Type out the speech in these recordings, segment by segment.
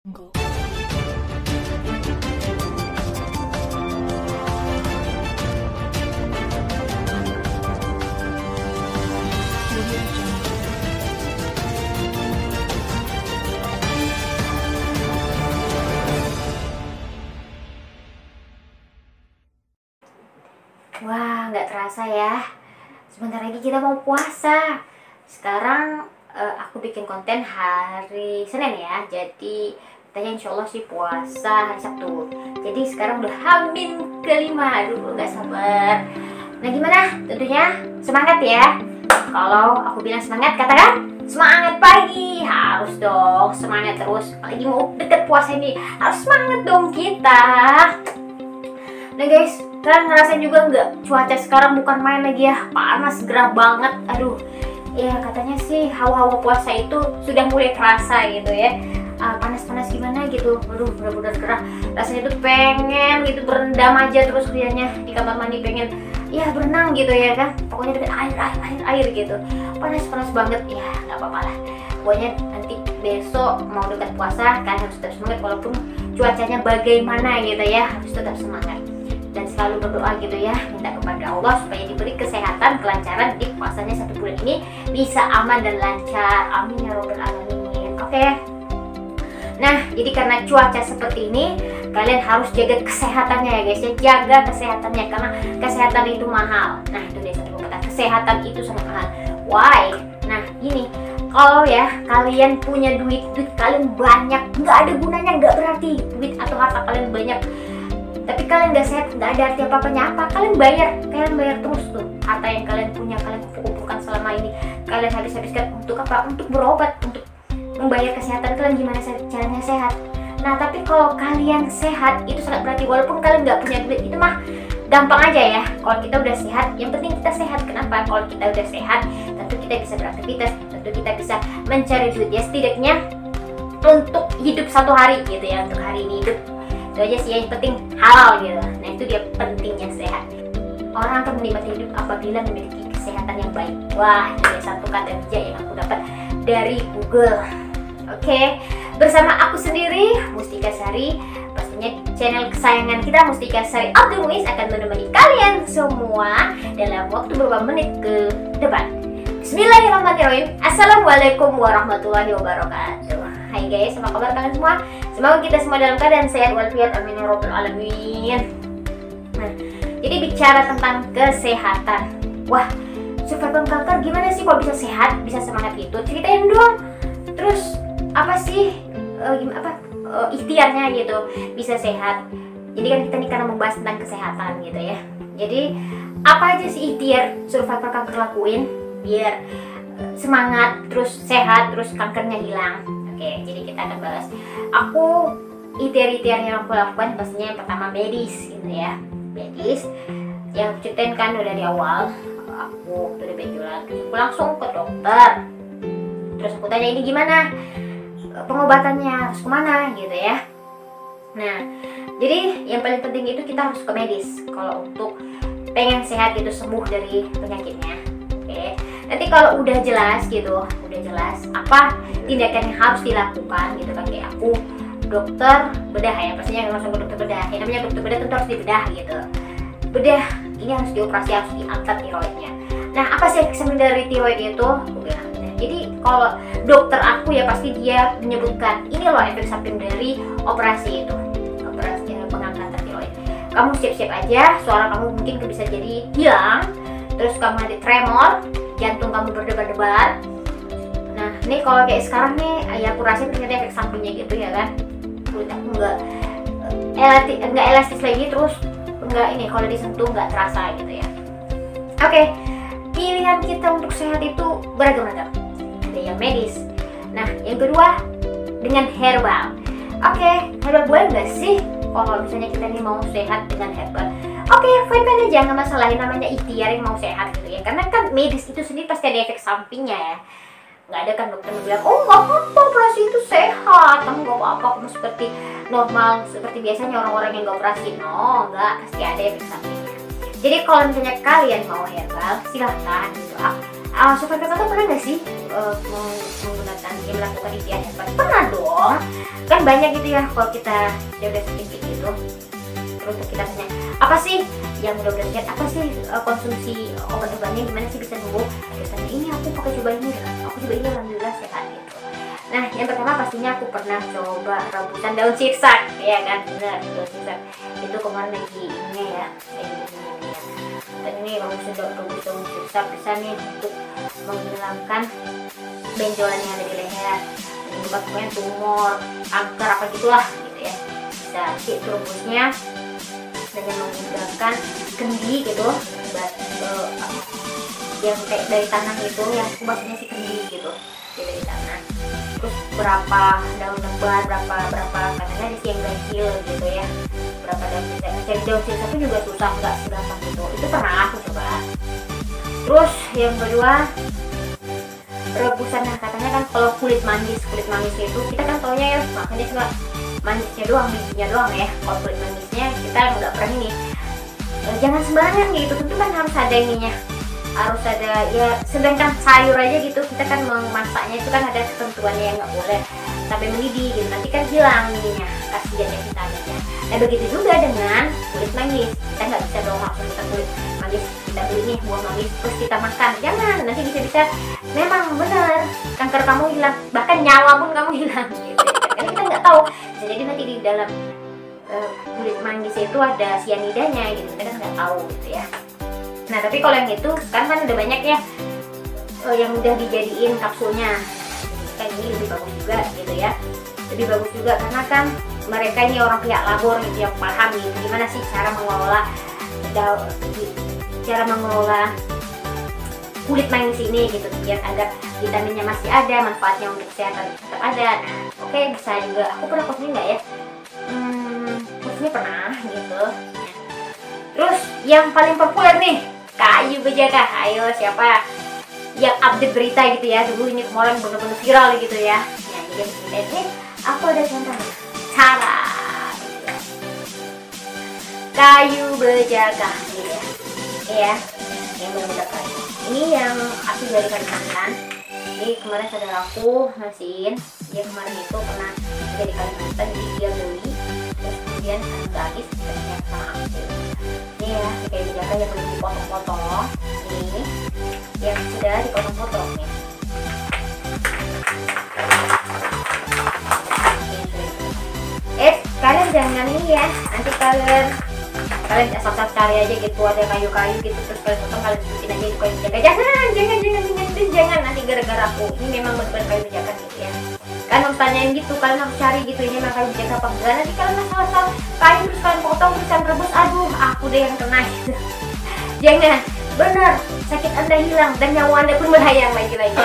Enggak. Wah, nggak terasa ya. Sebentar lagi kita mau puasa. Sekarang aku bikin konten hari Senin ya. Jadi katanya insya Allah sih puasa hari Sabtu. Jadi sekarang udah Hamin kelima. Aduh, nggak sabar. Nah gimana? Tentunya semangat ya. Kalau aku bilang semangat, katakan semangat pagi. Harus dong semangat terus. Apalagi mau deket puasa ini, harus semangat dong kita. Nah guys, kalian ngerasain juga nggak cuaca sekarang bukan main lagi ya, panas gerah banget. Aduh, ya katanya sih hawa-hawa puasa itu sudah mulai terasa gitu ya. Panas-panas gimana gitu, aduh bener-bener gerah. Rasanya tuh pengen gitu berendam aja terus liatnya di kamar mandi, pengen ya berenang gitu ya kan. Pokoknya deket air gitu. Panas-panas banget ya, nggak apa-apa lah. Pokoknya nanti besok mau dekat puasa kalian harus tetap semangat walaupun cuacanya bagaimana gitu ya, harus tetap semangat. Dan selalu berdoa gitu ya, minta kepada Allah supaya diberi kesehatan, kelancaran di puasanya 1 bulan ini bisa aman dan lancar. Amin ya robbal alamin. Oke. Nah, jadi karena cuaca seperti ini, kalian harus jaga kesehatannya ya guys ya. Jaga kesehatannya karena kesehatan itu mahal. Nah, itu dia satu kata, kesehatan itu sangat mahal. Why? Nah, ini kalau ya kalian punya duit kalian banyak, nggak ada gunanya, nggak berarti duit atau harta kalian banyak, tapi kalian nggak sehat, nggak ada arti apa-apanya. Kalian bayar terus tuh harta yang kalian punya, kalian kumpulkan selama ini, kalian habiskan untuk apa? Untuk berobat, untuk membayar kesehatan kalian. Gimana caranya sehat? Nah, tapi kalau kalian sehat itu sangat berarti. Walaupun kalian nggak punya duit, itu mah gampang aja ya. Kalau kita udah sehat, yang penting kita sehat. Kenapa? Kalau kita udah sehat, tentu kita bisa beraktivitas, tentu kita bisa mencari duit ya, setidaknya untuk hidup 1 hari gitu ya, untuk hari ini hidup. Itu aja sih yang penting halal gitu. Nah itu dia pentingnya sehat. Orang akan menikmati hidup apabila memiliki kesehatan yang baik. Wah, ini satu kata bijak yang aku dapat dari Google. Oke, bersama aku sendiri Mustika Sari, pastinya channel kesayangan kita Mustika Sari Abdul Muiz akan menemani kalian semua dalam waktu beberapa menit ke depan. Bismillahirrahmanirrahim. Assalamualaikum warahmatullahi wabarakatuh. Hai guys, apa kabar kalian semua? Semoga kita semua dalam keadaan sehat walafiat, amin ya robbal alamin. Nah, jadi bicara tentang kesehatan. Wah, survivor kanker gimana sih kok bisa sehat, bisa semangat gitu? Ceritain dong. Terus apa sih ikhtiarnya gitu bisa sehat? Jadi kan kita nih karena membahas tentang kesehatan gitu ya. Jadi apa aja sih ikhtiar survivor kanker lakuin biar semangat, terus sehat, terus kankernya hilang? Oke, jadi kita akan bahas. Aku ikhtiar yang aku lakukan pastinya yang pertama medis gitu ya. Medis yang aku ceritain kan udah dari awal. Aku udah benjolan, aku langsung ke dokter. Terus aku tanya ini gimana pengobatannya, harus kemana gitu ya. Nah, jadi yang paling penting itu kita harus ke medis kalau untuk pengen sehat gitu, sembuh dari penyakitnya. Oke. Nanti kalau udah jelas gitu, udah jelas apa tindakan yang harus dilakukan gitu kan, kayak aku dokter bedah ya, pastinya langsung ke dokter bedah. Yang namanya dokter bedah tentu harus dibedah gitu. Bedah ini harus dioperasi, harus diangkat tiroidnya. Nah, apa sih efek dari tiroid itu? Jadi kalau dokter aku ya pasti dia menyebutkan ini loh efek samping dari operasi itu, operasi pengangkatan tiroid. Kamu siap-siap aja, suara kamu mungkin bisa jadi hilang, terus kamu nanti tremor, jantung kamu berdebar-debar. Nah, ini kalau kayak sekarang nih, ya aku rasain ternyata efek sampingnya gitu ya kan. Kulit aku nggak elastis lagi, terus nggak ini kalau disentuh nggak terasa gitu ya. Oke, pilihan kita untuk sehat itu beragam-ragam. Ada yang medis. Nah, yang kedua dengan herbal. Oke, herbal boleh nggak sih kalau misalnya kita nih mau sehat dengan herbal? Oke, fine aja, nggak masalah. Namanya ikhtiar yang mau sehat gitu ya. Karena kan medis itu sendiri pasti ada efek sampingnya ya. Nggak ada kan dokter yang bilang, oh nggak apa-apa, operasi itu sehat, kamu nggak apa-apa, kamu seperti normal, seperti biasanya orang-orang yang nggak operasi. No, nggak, pasti ada efek sampingnya. Jadi kalau misalnya kalian mau herbal, silahkan gitu. Sobat kakak tuh pernah nggak sih menggunakan melakukan impian hebat? Pernah dong, kan banyak gitu ya kalau kita udah sedikit gitu. Terus kita tanya, apa sih yang udah lihat, apa sih konsumsi obat-obatnya, gimana sih bisa sembuh? Terus tanya, ini aku pakai coba ini, aku coba ini, alhamdulillah sehat gitu. Nah, yang pertama pastinya aku pernah coba rebusan daun sirsak, ya kan, benar, daun sirsak itu kemarin lagi ini ya, dan ini rebus daun sirsak bisa nih untuk menghilangkan benjolan yang ada di leher, menyebabkan tumor, kanker apa gitulah gitu ya. Bisa itu rebusnya dengan menggunakan kendi gitu, yang kayak dari tanah itu, yang maksudnya si kendi gitu, dari tanah. Terus berapa daun lebar, berapa katanya ada yang ganjil gitu ya, berapa daun sirsak. Cari daun sirsak itu juga susah, nggak segampang gitu. Itu pernah aku coba. Terus yang kedua, rebusan. Nah, katanya kan kalau kulit manggis itu kita kan taunya ya makanya cuma manisnya doang, bijinya doang ya. Kalau kulit mangisnya kita nggak pernah ini, jangan sembarangan gitu, tentu kan harus ada ininya, harus ada ya. Sedangkan sayur aja gitu, kita kan memasaknya itu kan ada ketentuannya yang nggak boleh sampai mendidih gitu, nanti kan hilang ininya, kasihan ya vitaminnya. Nah begitu juga dengan kulit manggis, kita nggak bisa dong langsung kita kulit manggis kita beli nih buah manggis terus kita makan, jangan, nanti bisa memang benar kanker kamu hilang, bahkan nyawa pun kamu hilang gitu ya. Karena kita nggak tahu, bisa jadi nanti di dalam kulit manggis itu ada sianidanya gitu, kita kan nggak tahu gitu ya. Nah tapi kalau yang itu sekarang kan udah banyak ya yang udah dijadiin kapsulnya, kan ini lebih bagus juga gitu ya, lebih bagus juga karena kan mereka ini orang pihak labor gitu yang paham gitu gimana sih cara mengelola kulit manggis ini gitu, biar agar vitaminnya masih ada, manfaatnya untuk kesehatan tetap ada. Nah oke, bisa juga, aku pernah konsumsi nggak ya? Konsumsi pernah gitu. Terus yang paling populer nih, kayu bejaka. Ayo siapa yang update berita gitu ya, dulu ini kemarin bener-bener viral gitu ya. Nah jadi ini aku ada contoh cara gitu ya. Kayu bejaka gitu ya, yang bener-bener kayu. Ini yang asli dari Kalimantan. Jadi kemarin saudara aku ngasihin, dia kemarin itu pernah dari Kalimantan, jadi dia beli terus kemudian habis ternyata sama aku. Ini ya, kayu bejaka yang belum dipotong-potong, ini yang sudah dipotong-potong nih. Kalian jangan ini ya, nanti kalian asal cari aja gitu, ada kayu-kayu gitu terus kalian potong, kalian sebutin aja di kayu bejaka. Jangan nanti gara-gara aku, ini memang benar-benar kayu bejaka gitu ya. Kalian harus tanyain gitu, kalian harus cari gitu, ini memang kayu bejaka apa enggak. Nanti kalian asal kayu terus kalian potong terus kalian rebus, aduh aku deh yang kena gitu. Jangan, benar, sakit Anda hilang dan nyawa Anda pun melayang lagi-lagi.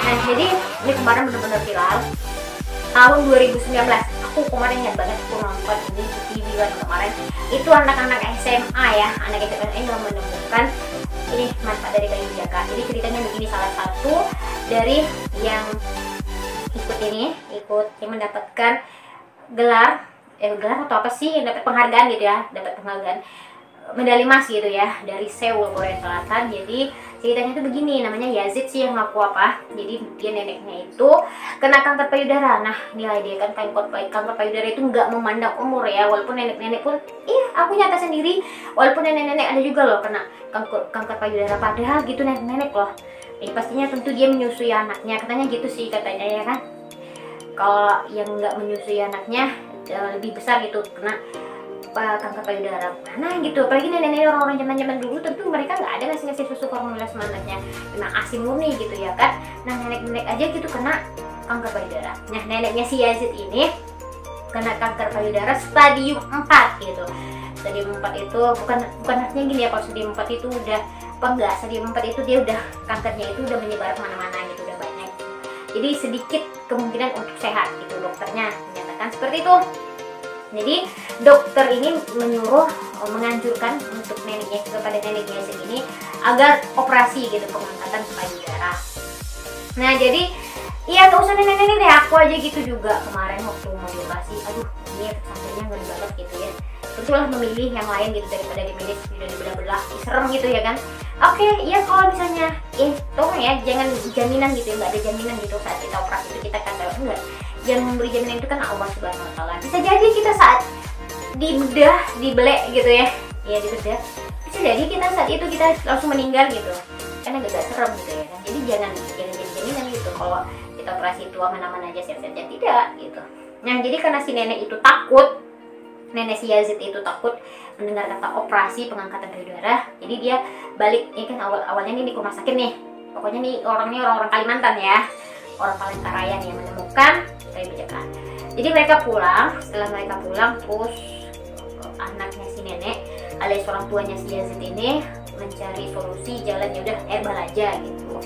Nah jadi ini kemarin benar-benar viral tahun 2019. Aku kemarin ingat banget, aku nonton ini di TV kan kemarin, itu anak-anak SMA ya, anak SMA yang menemukan ini manfaat dari kayu bejaka. Jadi ceritanya begini, salah satu dari yang yang mendapatkan gelar atau apa sih, yang dapat penghargaan gitu ya, dapat penghargaan medali emas gitu ya dari Seoul, Korea Selatan. Jadi ceritanya itu begini, namanya Yazid sih yang ngaku apa, jadi dia neneknya itu kena kanker payudara. Nah nilai dia kan kanker payudara itu nggak memandang umur ya, walaupun nenek-nenek pun, aku nyata sendiri, walaupun nenek-nenek ada juga loh kena kanker payudara, padahal gitu nenek-nenek loh. Pastinya tentu dia menyusui anaknya, katanya gitu sih katanya ya kan. Kalau yang nggak menyusui anaknya lebih besar gitu kena kanker payudara. Nah gitu, apalagi nenek-nenek orang-orang zaman-zaman dulu, tentu mereka nggak ada ngasih susu formula sama anaknya, memang ASI murni gitu ya kan. Nah nenek-nenek aja gitu kena kanker payudara. Nah neneknya si Yazid ini kena kanker payudara stadium 4 gitu. Stadium 4 itu bukan artinya gini ya, kalau stadium 4 itu udah enggak, stadium 4 itu dia udah kankernya itu udah menyebar kemana-mana gitu, udah banyak. Jadi sedikit kemungkinan untuk sehat gitu, dokternya menyatakan seperti itu. Jadi dokter ini menganjurkan untuk kepada neneknya segini agar operasi gitu, pengangkatan payudara. Nah jadi Iya, nggak usah nenek-nenek deh, aku aja gitu juga kemarin waktu mau dioperasi. Aduh, ini efek sampingnya ngeri banget gitu ya. Tentulah memilih yang lain gitu daripada dimilih sudah dibelah-belah, serem gitu ya kan. Oke, ya kalau misalnya, tolong ya, jangan jaminan gitu ya, nggak ada jaminan gitu saat kita operasi itu kita kata enggak. Yang memberi jaminan itu kan Allah Subhanahu Wa Taala. Bisa jadi kita saat dibedah, dibelek gitu ya, dibedah. Bisa jadi kita saat itu kita langsung meninggal gitu, karena agak serem gitu ya kan. Jadi jangan jadi jaminan gitu kalau kita operasi itu aman-aman aja, sehat-sehat, tidak gitu. Nah, jadi karena si nenek itu takut, nenek si Yazid itu takut mendengar kata operasi pengangkatan payudara, jadi dia balik. Ini kan awalnya nih di rumah sakit nih, pokoknya nih orang-orang Kalimantan ya, orang Palangkaraya nih yang menemukan kayu bejaka. Jadi mereka pulang, setelah mereka pulang terus anaknya si nenek alias orang tuanya si Yazid ini mencari solusi jalan, ya udah herbal aja gitu.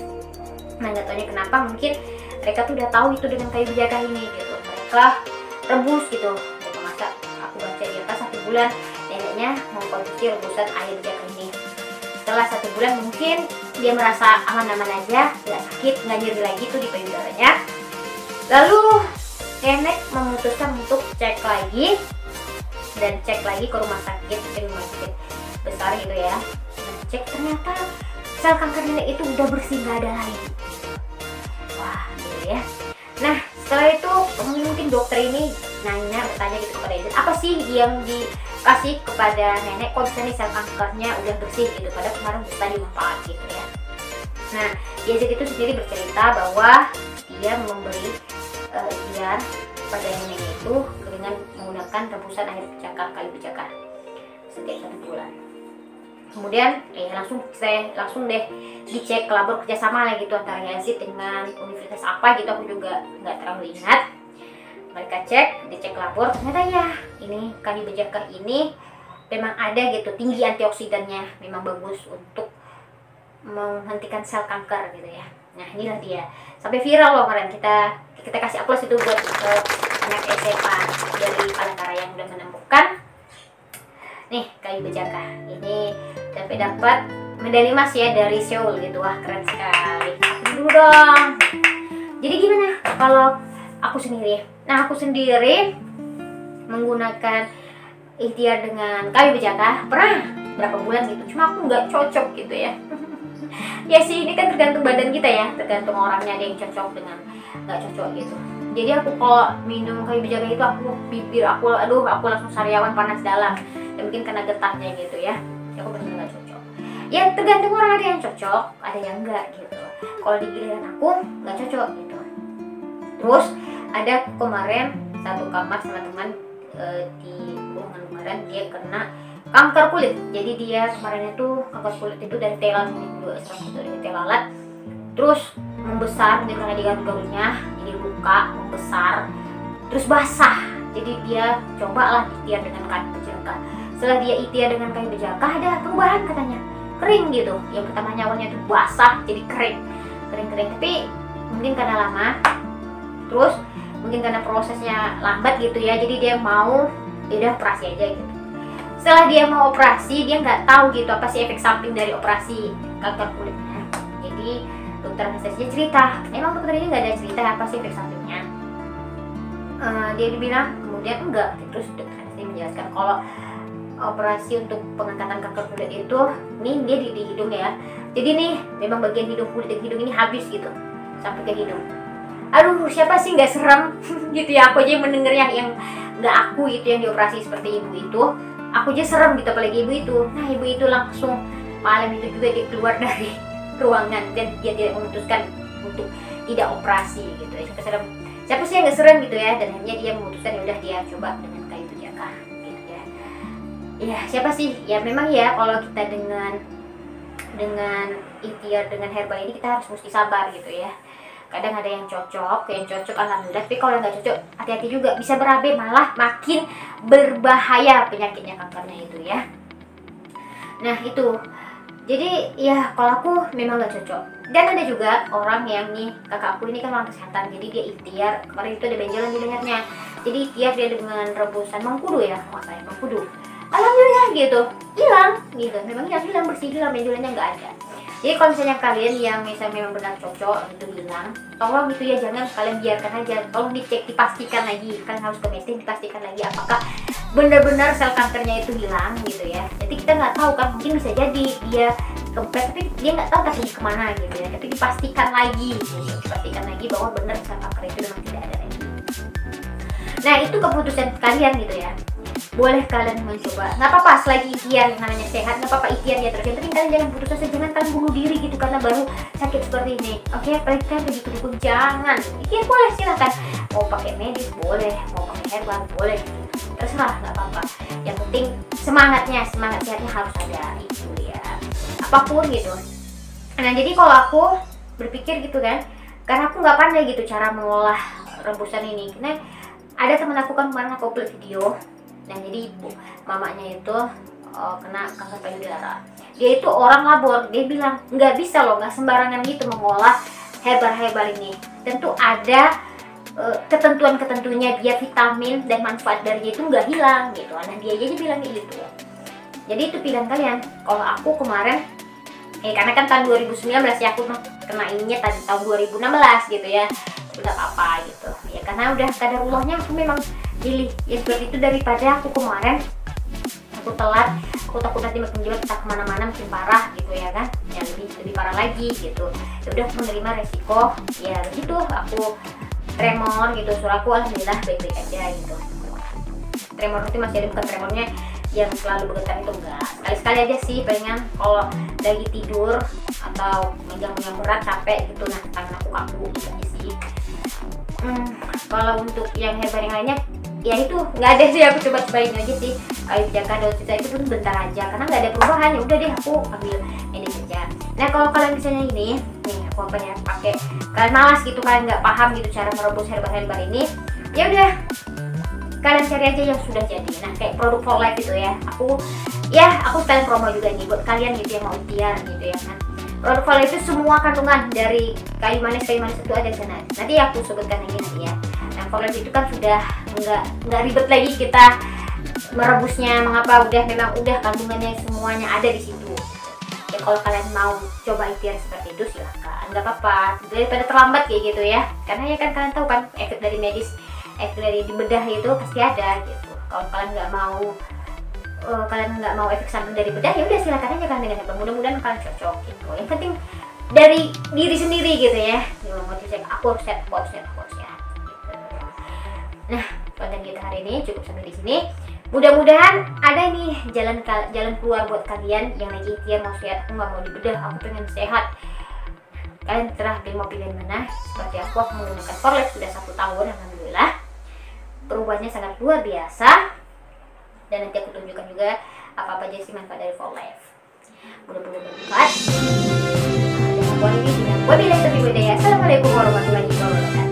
Nah, nggak taunya kenapa mungkin mereka tuh udah tahu itu dengan kayu bejaka ini gitu. Mereka rebus gitu, mereka masak. Aku baca di atas 1 bulan neneknya mengkonsumsi rebusan air bejaka ini. Setelah 1 bulan mungkin dia merasa aman-aman aja, nggak sakit, nggak nyeri lagi tuh di payudaranya. Lalu nenek memutuskan untuk cek lagi dan cek lagi ke rumah sakit, besar gitu ya. Dan cek ternyata sel kanker nenek itu udah bersih, nggak ada lagi. Wah, gitu ya. Nah, setelah itu mungkin dokter ini bertanya gitu kepada Yazid, apa sih yang dikasih kepada nenek kok bisa nih sel kankernya udah bersih gitu, padahal kemarin tadi 4 gitu ya. Nah, Yazid itu sendiri bercerita bahwa dia memberi ikhtiar pada neneknya itu dengan menggunakan rebusan air bejaka, kayu bejaka setiap 1 bulan. Kemudian langsung deh dicek labor kerjasama lah gitu antara Yazid dengan universitas apa gitu, aku juga nggak terlalu ingat. Mereka dicek labor, ternyata ya ini kayu bejaka ini memang ada gitu tinggi antioksidannya, memang bagus untuk menghentikan sel kanker gitu ya. Nah, inilah dia, sampai viral loh kemarin, kita kasih aplaus itu buat anak SMA dari Palangkaraya yang udah menemukan nih kayu bejaka ini, sampai dapat medali emas ya dari Seoul gitu. Wah, keren sekali. Dulu dong. Jadi gimana kalau aku sendiri? Nah, aku sendiri menggunakan ikhtiar dengan kayu bejaka pernah berapa bulan gitu, cuma aku nggak cocok gitu ya. Ya sih, ini kan tergantung badan kita ya, tergantung orangnya, ada yang cocok dengan nggak cocok gitu. Jadi aku kalau minum kayu bejaka itu bibir aku langsung sariawan panas dalam, ya mungkin karena getahnya gitu ya. Aku benar-benar nggak cocok. Ya tergantung orang, ada yang cocok, ada yang enggak gitu. Kalau di giliran aku nggak cocok gitu. Terus ada kemarin satu kamar sama teman di ruangan kemarin, dia kena kanker kulit. Jadi dia kemarin itu kanker kulit itu dari tel lalat, terus membesar mungkin karena digaruk-garuknya, jadi luka membesar, terus basah. Jadi dia cobalah ikhtiar dengan kayu bejaka. Setelah dia ikhtiar dengan kayu bejaka, ada perubahan katanya, kering gitu. Yang pertamanya awalnya itu basah jadi kering, tapi mungkin karena lama, terus mungkin karena prosesnya lambat gitu ya, jadi dia mau udah operasi aja gitu. Setelah dia mau operasi, dia nggak tahu gitu apa sih efek samping dari operasi kanker kulitnya. Jadi dokter anestesinya cerita, emang dokter ini nggak ada cerita apa sih efek sampingnya. Dia dibilang kemudian enggak. Terus dokter anestesi menjelaskan kalau operasi untuk pengangkatan kanker kulit itu, nih dia di hidung ya. Jadi nih memang bagian hidung, kulit hidung ini habis gitu sampai ke hidung. Aduh, siapa sih nggak serem gitu ya. Aku aja mendengarnya, yang nggak aku itu yang dioperasi seperti ibu itu, aku aja serem gitu, apalagi ibu itu. Nah, ibu itu langsung malam itu juga dia keluar dari ruangan dan dia tidak memutuskan untuk tidak operasi gitu ya. Siapa sih yang nggak serem gitu ya, dan akhirnya dia memutuskan ya udah dia coba dengan kayu bejaka gitu ya. Ya siapa sih ya, memang ya kalau kita dengan ikhtiar dengan herbal ini kita harus mesti sabar gitu ya. Kadang ada yang cocok, alhamdulillah, tapi kalau nggak cocok hati-hati juga, bisa berabe, malah makin berbahaya penyakitnya, kankernya itu ya. Nah itu, jadi ya kalau aku memang nggak cocok. Dan ada juga orang yang nih, kakak aku ini kan orang kesehatan, jadi dia ikhtiar, kemarin itu ada benjolan di lehernya, jadi ikhtiar dia dengan rebusan mengkudu ya, mengkudu, alhamdulillah gitu, hilang gitu, memang hilang, bersih, hilang, benjolannya nggak ada. Jadi kalau misalnya kalian yang misalnya memang benar cocok itu hilang, tolong gitu ya, jangan kalian biarkan aja, tolong dicek, dipastikan lagi, kalian harus ke medis, dipastikan lagi apakah benar-benar sel kankernya itu hilang gitu ya. Jadi kita nggak tahu kan, mungkin bisa jadi dia kempes tapi dia nggak tahu kasih kemana gitu ya, tapi dipastikan lagi gitu. Dipastikan lagi bahwa benar sel kanker itu memang tidak ada lagi. Nah itu keputusan kalian gitu ya, boleh kalian mencoba, nggak apa-apa selagi ikhtiar, yang namanya sehat nggak apa-apa ikhtiar ya terus. Yang penting kalian jangan putus asa, jangan kalian bunuh diri gitu karena baru sakit seperti ini. Oke, baik kan begitu dukung, jangan ikhtiar, boleh silahkan, mau pakai medis boleh, mau pakai herbal boleh, terserah, nggak apa-apa. Yang penting semangat sehatnya harus ada itu ya, apapun gitu. Nah jadi kalau aku berpikir gitu kan, karena aku nggak pandai gitu cara mengolah rebusan ini. Nah ada teman aku kan kemarin aku upload video. Nah jadi ibu mamanya itu kena kanker payudara. Dia itu orang labor, dia bilang nggak bisa loh, nggak sembarangan gitu mengolah herbal ini. Tentu ada ketentuan-ketentunya, dia vitamin dan manfaat darinya itu nggak hilang gitu. Nah dia aja bilang gitu. Jadi itu pilihan kalian. Kalau aku kemarin karena kan tahun 2019 ya, aku kena ininya tadi tahun 2016 gitu ya, udah apa-apa gitu ya, karena udah kadarullahnya aku memang pilih ya seperti itu, daripada aku kemarin aku telat, aku takut nanti makin jelek, kita kemana-mana makin parah gitu ya kan, yang lebih parah lagi gitu. Ya udah aku menerima resiko ya begitu, aku tremor gitu, suaraku alhamdulillah baik-baik aja gitu. Tremor itu masih ada, bukan tremornya yang selalu bergetar itu enggak, sekali-sekali aja sih pengen kalau lagi tidur atau megang-megang berat capek gitu, nah tangan aku kaku gitu aja sih. Kalau untuk yang herbal yang lainnya ya itu nggak ada sih, aku coba-cobain aja sih. Kayu jaka daun sisa itu pun bentar aja karena nggak ada perubahan, ya udah deh aku ambil ini saja. Nah kalau kalian misalnya ini nih aku apa ya pakai, kalian malas gitu, kalian nggak paham gitu cara merebus herbal ini, ya udah kalian cari aja yang sudah jadi. Nah kayak produk For Life itu ya, aku sekalian promo juga nih buat kalian gitu yang mau ikhtiar gitu ya kan. Produk For Life itu semua kandungan dari kayu manis itu ada di sana. Nanti aku sebutkan lagi nanti ya. Nah For Life itu kan sudah nggak ribet lagi kita merebusnya, mengapa udah kandungannya semuanya ada di situ. Ya kalau kalian mau coba ikhtiar seperti itu silahkan, nggak apa-apa, daripada terlambat kayak gitu ya. Karena ya kan kalian tahu kan efek dari medis, efek dari bedah itu pasti ada gitu. Kalau kalian nggak mau efek samping dari bedah, ya udah silakan aja kalian dengan herbal, mudah-mudahan kalian cocok gitu. Yang penting dari diri sendiri gitu ya, motivasi aku harus sehat gitu. Nah konten kita hari ini cukup sampai di sini. Mudah-mudahan ada nih jalan keluar buat kalian yang lagi ikhtiar mau sehat, aku nggak mau dibedah, aku pengen sehat. Kalian terserah mau pilih mana. Seperti aku menggunakan For Life sudah 1 tahun, alhamdulillah perubahannya sangat luar biasa, dan nanti aku tunjukkan juga apa-apa aja sih manfaat dari For Life. Mudah-mudahan bermanfaat. Dan aku ini sudah wabillahi taufiq wal hidayah. Assalamualaikum warahmatullahi wabarakatuh.